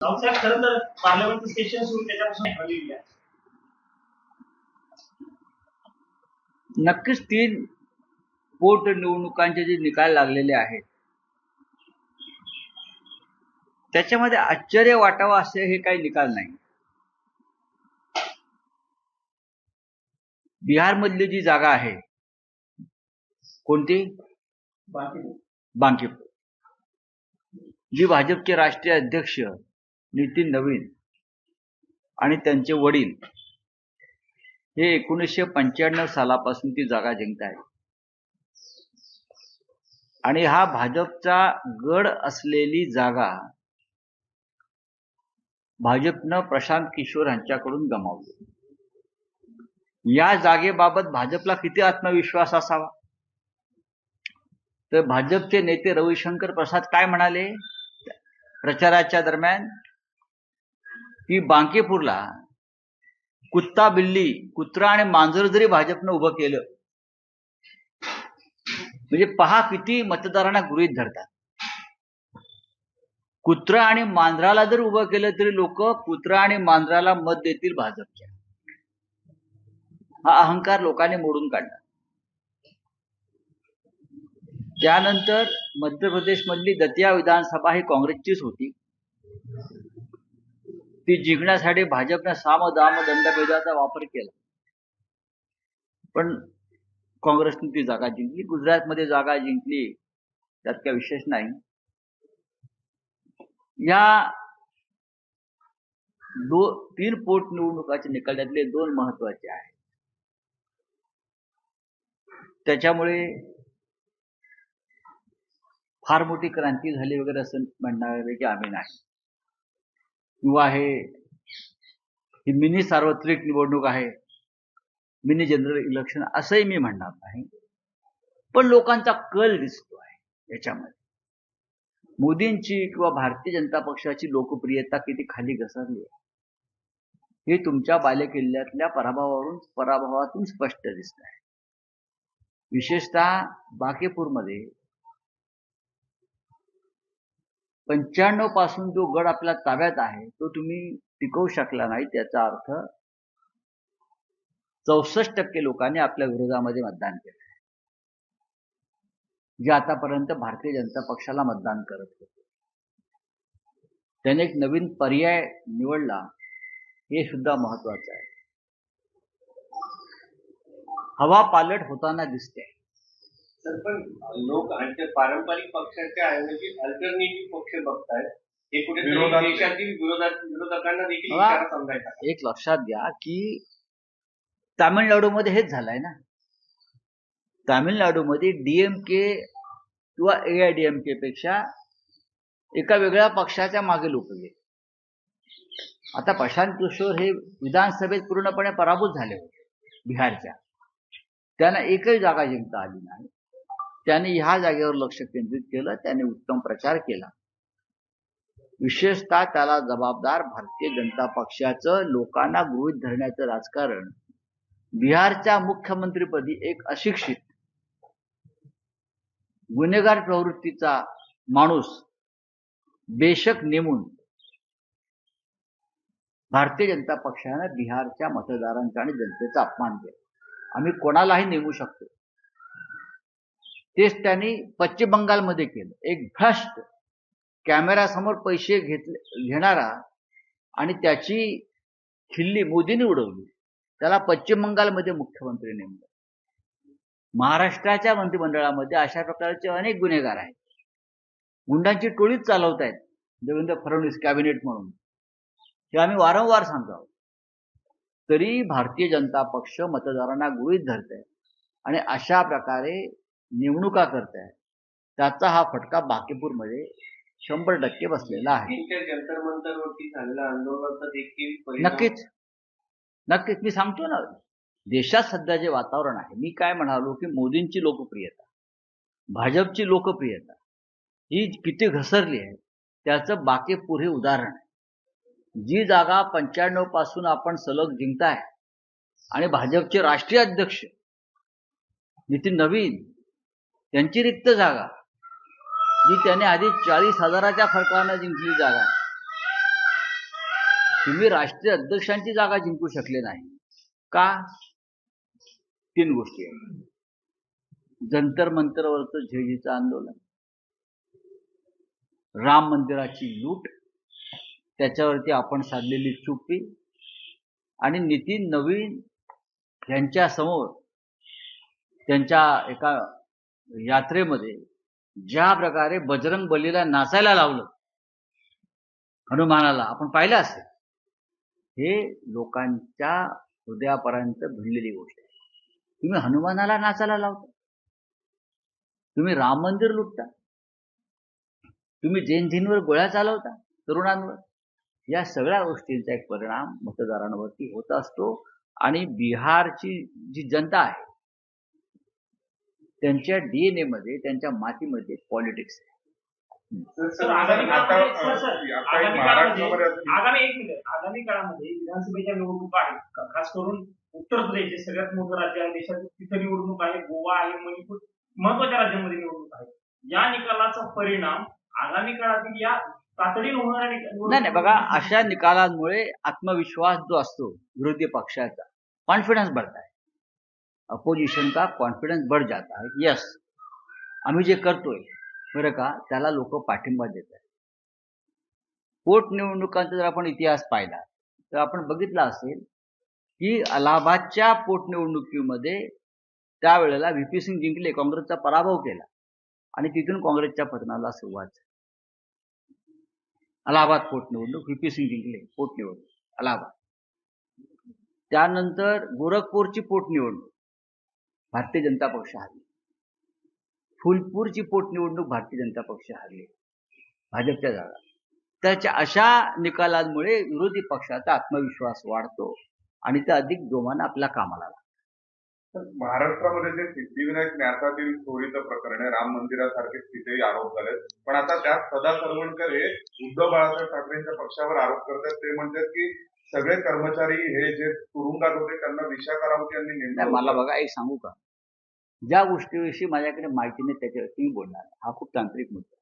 राऊतसाहेब खरं तर पार्लमेंटचं सेशन सुरू त्याच्यापासून ठरलेली आहे. नक्कीच 3 पोटनिवडणुकांचे जे निकाल लागलेले आहेत त्याच्यामध्ये आश्चर्य वाटावं असे हे काही निकाल नाही. बिहारमधली जी जागा आहे कोणती बांकीपूर, जी भाजपचे राष्ट्रीय अध्यक्ष नितीन नवीन आणि त्यांचे वडील हे 1995 सालापासून ती जागा जिंकत आहेत आणि हा भाजपचा गड असलेली जागा भाजपनं प्रशांत किशोर यांच्याकडून गमावली. या जागेबाबत भाजपला किती आत्मविश्वास असावा? तर भाजपचे नेते रविशंकर प्रसाद काय म्हणाले प्रचाराच्या दरम्यान की बांकीपूरला कुत्ता बिल्ली, कुत्रा आणि मांजर जरी भाजपनं उभं केलं म्हणजे पहा किती मतदारांना गृहीत धरतात. कुत्रा आणि मांजराला जर उभं केलं तरी लोक कुत्रा आणि मांजराला मत देतील भाजपच्या. हा अहंकार लोकांनी मोडून काढला. त्यानंतर मध्य प्रदेश मधली दतिया विधानसभा ही काँग्रेसचीच होती. ती जिंकण्यासाठी भाजपने साम दाम दंडभेदाचा वापर केला पण काँग्रेसने ती जागा जिंकली. गुजरातमध्ये जागा जिंकली, त्यात काही विशेष नाही. या 3 पोटनिवडणुकाचे निकाल त्यातले 2 महत्वाचे आहेत. त्याच्यामुळे फार मोठी क्रांती झाली वगैरे असं म्हणणार की आम्ही नाही, किंवा ही मिनी सार्वत्रिक निवडणूक आहे, मिनी जनरल इलेक्शन असंही मी म्हणणार नाही. पण लोकांचा कल दिसतो आहे याच्यामध्ये. मोदींची किंवा भारतीय जनता पक्षाची लोकप्रियता किती खाली घसरली आहे हे तुमच्या बालेकिल्ल्यातल्या पराभवातून स्पष्ट दिसत आहे. विशेषतः बांकीपूरमध्ये 95 पासून जो गड आपल्या ताब्यात आहे तो तुम्ही टिकवू शकला नाही. त्याचा अर्थ 64% लोकांनी आपल्या विरोधामध्ये मतदान केलं, जे आतापर्यंत भारतीय जनता पक्षाला मतदान करत होते. त्याने एक नवीन पर्याय निवडला, हे सुद्धा महत्वाचं आहे. हवा पालट होताना दिसते. तर पण लोक पारंपरिक पक्षाच्या ऐवजी अल्टरनेटिव्ह पक्ष बघतायत. हे कुठेतरी देशातील विरोधकांना देखील इशारा समजायचा. एक लक्षात घ्या की तामिळनाडूमध्ये हेच झालंय ना. तामिळनाडूमध्ये डीएमके किंवा एआयडीएमके पेक्षा एका वेगळ्या पक्षाच्या मागे लोक गेले. आता प्रशांत किशोर हे विधानसभेत पूर्णपणे पराभूत झाले होते बिहारच्या. त्यांना एकही जागा जिंकता आली नाही. त्याने ह्या जागेवर लक्ष केंद्रित केलं. त्याने उत्तम प्रचार केला. विशेषतः त्याला जबाबदार भारतीय जनता पक्षाचं लोकांना गृहीत धरण्याचं राजकारण. बिहारच्या मुख्यमंत्रीपदी एक अशिक्षित गुन्हेगार प्रवृत्तीचा माणूस बेशक नेमून भारतीय जनता पक्षाने बिहारच्या मतदारांचा आणि जनतेचा अपमान केला. आम्ही कोणालाही नेमू शकतो. तेच त्यांनी पश्चिम बंगालमध्ये केलं. एक भ्रष्ट कॅमेरासमोर पैसे घेणारा आणि त्याची खिल्ली मोदींनी उडवली. त्याला पश्चिम बंगालमध्ये मुख्यमंत्री नेमलं. महाराष्ट्राच्या मंत्रिमंडळामध्ये अशा प्रकारचे अनेक गुन्हेगार आहेत. गुंडांची टोळीच चालवत आहेत देवेंद्र फडणवीस कॅबिनेट म्हणून. हे आम्ही वारंवार सांगतो. तरी भारतीय जनता पक्ष मतदारांना गृहीत धरत आहे आणि अशा प्रकारे निवडणुका करत आहे. त्याचा हा फटका बांकीपूरमध्ये 100% बसलेला आहे. जंतर मंतरवरती झालेल्या आंदोलनाचा देखील नक्कीच मी सांगतो ना, देशात सध्या जे वातावरण आहे, मी काय म्हणालो की मोदींची लोकप्रियता, भाजपची लोकप्रियता ही किती घसरली आहे त्याचं बांकीपूर हे उदाहरण आहे. जी जागा 95 पासून आपण सलग जिंकताय आणि भाजपचे राष्ट्रीय अध्यक्ष नितीन नवीन यांची रिक्त जागा, जी त्याने आधी 40,000च्या फरकाने जिंकली जागा, तुम्ही राष्ट्रीय अध्यक्षांची जागा जिंकू शकले नाही का? 3 गोष्टी आहेत. जंतर मंतरवरचं झेजीचं आंदोलन, राम मंदिराची लूट, त्याच्यावरती आपण साधलेली चुप्पी, आणि नितीन नवीन यांच्या समोर त्यांच्या एका यात्रेमध्ये ज्या प्रकारे बजरंग बलीला नाचायला लावलं हनुमानाला, आपण पाहिलं असेल. हे लोकांच्या हृदयापर्यंत भिडलेली गोष्ट आहे. तुम्ही हनुमानाला नाचायला लावता, तुम्ही राम मंदिर लुटता, तुम्ही जैनजींवर गोळ्या चालवता, तरुणांवर. या सगळ्या गोष्टींचा एक परिणाम मतदारांवरती होत असतो. आणि बिहारची जी जनता आहे त्यांच्या डीएनए मध्ये, त्यांच्या मातीमध्ये पॉलिटिक्स आहे. आगामी काळामध्ये विधानसभेच्या निवडणुका आहेत, खास करून उत्तर प्रदेश जे सगळ्यात मोठं राज्य आहे देशात, तिथे निवडणूक आहे, गोवा आहे, मणिपूर, महत्वाच्या राज्यांमध्ये निवडणूक आहे. या निकालाचा परिणाम आगामी काळातील या तातडीने होणाऱ्या नाही बघा, अशा निकालांमुळे आत्मविश्वास जो असतो विरोधी पक्षाचा, कॉन्फिडन्स बढ़ता है, अपोजिशन का कॉन्फिडन्स बढ़ जाता है. यस, आम्ही जे करतोय बरं का, त्याला लोक पाठिंबा देत आहेत. पोटनिवडणुकांचा जर आपण इतिहास पाहिला तर आपण बघितलं असेल की अलाहाबादच्या पोटनिवडणुकीमध्ये त्यावेळेला व्ही.पी. सिंग जिंकले, काँग्रेसचा पराभव केला आणि तिथून काँग्रेसच्या पतनाला सुरुवात झाली. अलाहाबाद पोटनिवडणूक, व्ही.पी. सिंग जिंकले पोटनिवडणूक अलाहाबाद. त्यानंतर गोरखपूरची पोटनिवडणूक भारतीय जनता पक्ष हरली. फुलपूरची पोटनिवडणूक भारतीय जनता पक्ष हरली, भाजपच्या जागा. त्याच्या अशा निकालांमुळे विरोधी पक्षाचा आत्मविश्वास वाढतो आणि ते अधिक जोमानं आपल्या कामाला लागतं. महाराष्ट्रामध्ये जे सिद्धिविनायक न्यासातील चोरीचं प्रकरण आहे, राम मंदिरासारखे तिथेही आरोप झाले, पण आता त्यात सदा सरवणकर हे उद्धव बाळासाहेब ठाकरेंच्या पक्षावर आरोप करतात. ते म्हणतात की सगळे कर्मचारी हे जे तुरुंगात होते त्यांना दिशा करावती यांनी नेमलं. मला बघा एक सांगू का, ज्या गोष्टीविषयी माझ्याकडे माहिती नाही त्याच्यावरती मी बोलणार. हा खूप तांत्रिक मुद्दा.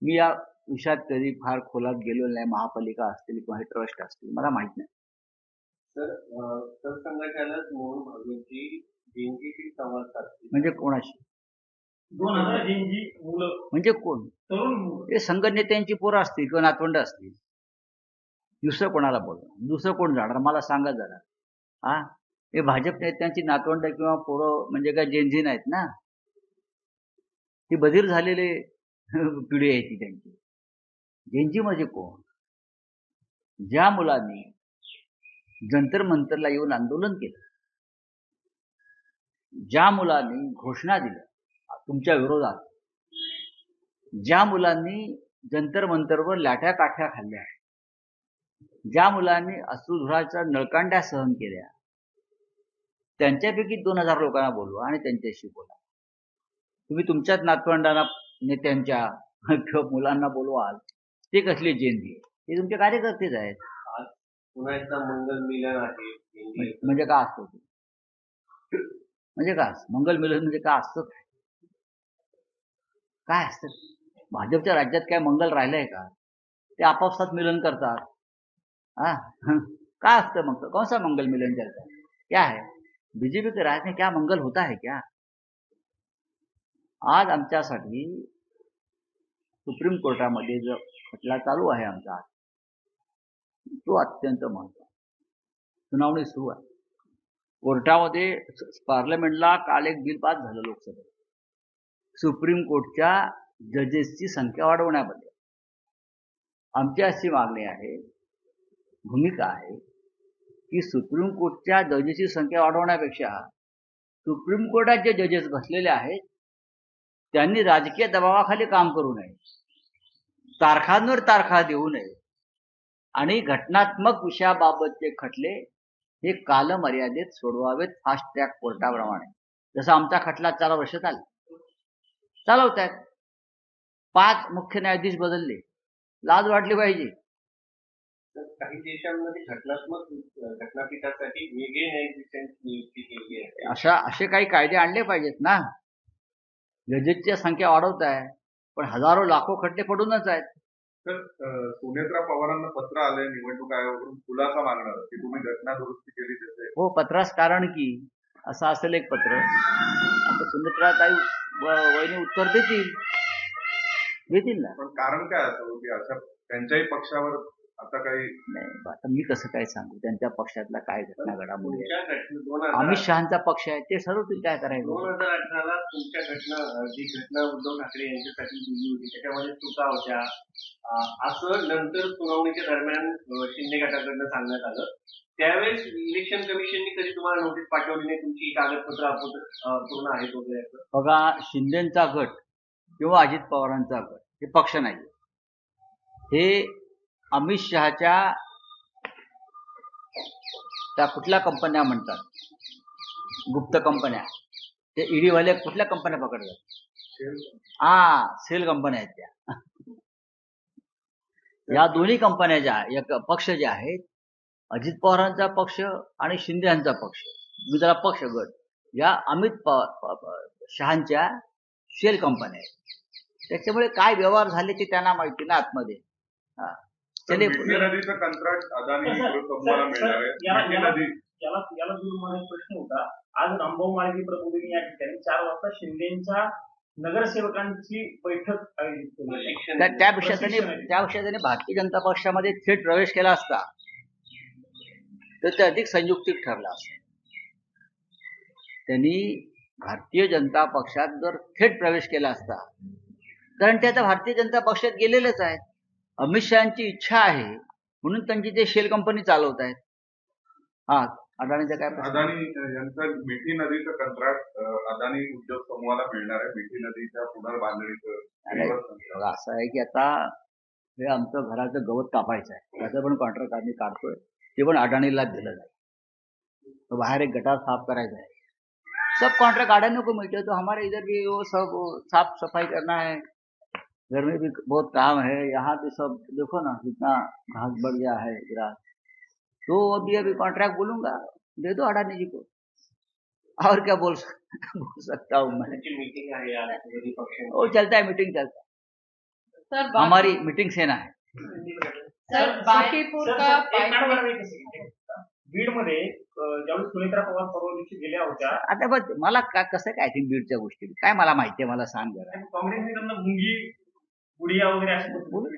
मी या विषयात कधी फार खोलात गेलो नाही. महापालिका असतील किंवा हे ट्रस्ट असतील, मला माहित नाही. तर सरसंघचालक मोहन भागवतजी जयंतीशी संवाद साधतील. म्हणजे कोणाशी? 2000 जैनजी मुलं म्हणजे कोण? तरुण मुलं. ते संघटनेत्यांची पोरं असतील किंवा नातवंड असतील. दुसरं कोणाला बोलणार? दुसरं कोण जाणार मला सांगा जरा. हा, हे भाजप नेत्यांची नातवंड किंवा पोरं म्हणजे काय जैनजी नाहीत ना. ती बधीर झालेले पिढी आहे ती त्यांची. जैनजी म्हणजे कोण? ज्या मुलांनी जंतर मंतरला येऊन आंदोलन केलं, ज्या मुलांनी घोषणा दिल्या तुमच्या विरोधात, ज्या मुलांनी जंतर मंतरवर लाठ्या काठ्या खाल्ल्या, ज्या मुलांनी अश्रुधुराच्या नळकांड्या सहन केल्या, त्यांच्यापैकी 2000 लोकांना बोलवा आणि त्यांच्याशी बोला. तुम्ही तुमच्याच नातवंडांना, नेत्यांच्या किंवा मुलांना बोलवाल, ते कसले जैनजी? ते तुमचे कार्यकर्तेच आहेत. पुन्हा एकदा मंगल मिलन आहे. म्हणजे काय असतं ते? म्हणजे काय मंगल मिलन म्हणजे काय असतं? काय असतं? भाजपच्या राज्यात काय मंगल राहिलंय का? ते आपापसात मिलन करतात. हा, काय असतं मग? कौन सा मंगल मिलन करता है? क्या है? बीजेपी के राज में क्या मंगल होता है क्या? आज आमच्यासाठी सुप्रीम कोर्टामध्ये जो खटला चालू आहे आमचा, तो अत्यंत महत्त्वाचा. सुनावणी सुरू आहे कोर्टामध्ये. पार्लमेंटला काल एक बिल पास झालं लोकसभेत, सुप्रीम कोर्टच्या जजेसची संख्या वाढवण्याबद्दल. आमची अशी मागणी आहे, भूमिका आहे की सुप्रीम कोर्टच्या जजेसची संख्या वाढवण्यापेक्षा सुप्रीम कोर्टात जे जजेस बसलेले आहेत त्यांनी राजकीय दबावाखाली काम करू नये, तारखांवर तारखा देऊ नये आणि घटनात्मक विषयाबाबतचे खटले हे कालमर्यादेत सोडवावेत, फास्ट ट्रॅक कोर्टाप्रमाणे. जसं आमचा खटला 4 वर्ष चालवत आहेत. 5 मुख्य न्यायाधीश बदलले, लाज वाटली पाहिजे. काही देशांमध्ये घटनापीठासाठी वेगळे न्यायाधीशांची नियुक्ती केली आहे. असे काही कायदे आणले पाहिजेत ना. जजेसची संख्या वाढवत आहे पण हजारो लाखो खटले पडूनच आहेत. तर सुनेत्रा पवारांना पत्र आलंय निवडणूक आयोगाकडून खुलासा मागणार की तुम्ही घटना दुरुस्ती केली त्याचे. हो, पत्रास कारण की असं असेल एक पत्र, आता सुमित्राताई वहिनी उत्तर देतील ना. पण कारण काय असं की अशा त्यांच्याही पक्षावर आता काही नाही, आता मी कसं काय सांगू त्यांच्या पक्षातल्या काय घटना घडामोडी तुमच्या आहेत. घटना 2018 अमित शहाचा पक्ष आहे, ते ठरवतील काय करायचं. 2018 तुमच्या जी घटना उद्धव ठाकरे यांच्यासाठी दिली होती त्याच्यामध्ये चुका होत्या असं नंतर सुनावणीच्या दरम्यान शिंदे गटाकडनं सांगण्यात आलं. त्यावेळेस इलेक्शन कमिशननी कधी तुम्हाला नोटीस पाठवली नाही, तुमची कागदपत्र पूर्ण आहेत वगैरे असं? बघा, शिंदेचा गट किंवा अजित पवारांचा गट हे पक्ष नाही, हे अमित शहाच्या त्या कुठल्या कंपन्या म्हणतात, गुप्त कंपन्या, ते ईडी वाले कुठल्या कंपन्या पकडतात? सेल कंपन्या आहेत त्या. या दोन्ही कंपन्या ज्या पक्ष जे आहेत, अजित पवारांचा पक्ष आणि शिंदे यांचा पक्ष, मी त्याला पक्ष गट, या अमित शहांच्या शेल कंपन्या आहेत. त्याच्यामुळे काय व्यवहार झाले ते त्यांना माहिती ना आतमध्ये. मिठी नदीचं कंत्राट अदानी समूहाला मिळणार आहे. मिठी नदी याला दूर मला एक प्रश्न होता. आज रामभाऊ माळगी प्रबोधिनी या ठिकाणी 4 वाजता शिंदेच्या नगरसेवकांची बैठक आयोजित केली. त्यापेक्षा त्यांनी भारतीय जनता पक्षामध्ये थेट प्रवेश केला असता तर ते अधिक संयुक्तिक ठरलं असतं. त्यांनी भारतीय जनता पक्षात जर थेट प्रवेश केला असता, कारण ते आता भारतीय जनता पक्षात गेलेलेच आहेत. अमित शहाची इच्छा आहे म्हणून त्यांची ते शेल कंपनी चालवत आहेत. अदानीचा काय प्रश्न? अदानी यांचं मिठी नदीचं कंत्राट अदानी उद्योग समूहाला मिळणार आहे. मिठी नदीच्या पुनर्बांधणीचं असं आहे की आता हे आमचं घराचं गवत कापायचं आहे, त्याचं पण कॉन्ट्रॅक्ट आम्ही काढतोय, ते पण अडाणीलाच दिलं जाईल. बाहेर एक गटार साफ करायचा है, सब कॉन्ट्रैक्ट अडानी को मिलते, तो हमारे इधर भी वो सब साफ सफाई करना है, घर में भी बहुत काम है, यहाँ भी सब देखो ना कितना घास बढ़ गया है ग्रास, तो अभी कॉन्ट्रैक्ट बोलूंगा दे दो अडानी जी को, और क्या बोल सकता हूँ मैं. मीटिंग आहे आज विरोधी पक्ष वो चलता है, मीटिंग चलता है, हमारी मीटिंग सेना है. सर बाकीपूर का बीड मध्ये ज्यावेळी सुनेत्रा पवार परवा दिवशी गेल्या होत्या, आता बघ मला कसं काय थिंक बीडच्या गोष्टी काय मला माहिती आहे, मला सांग जरा. काँग्रेसने त्यांना मुंगी गुडिया वगैरे अशा बोलू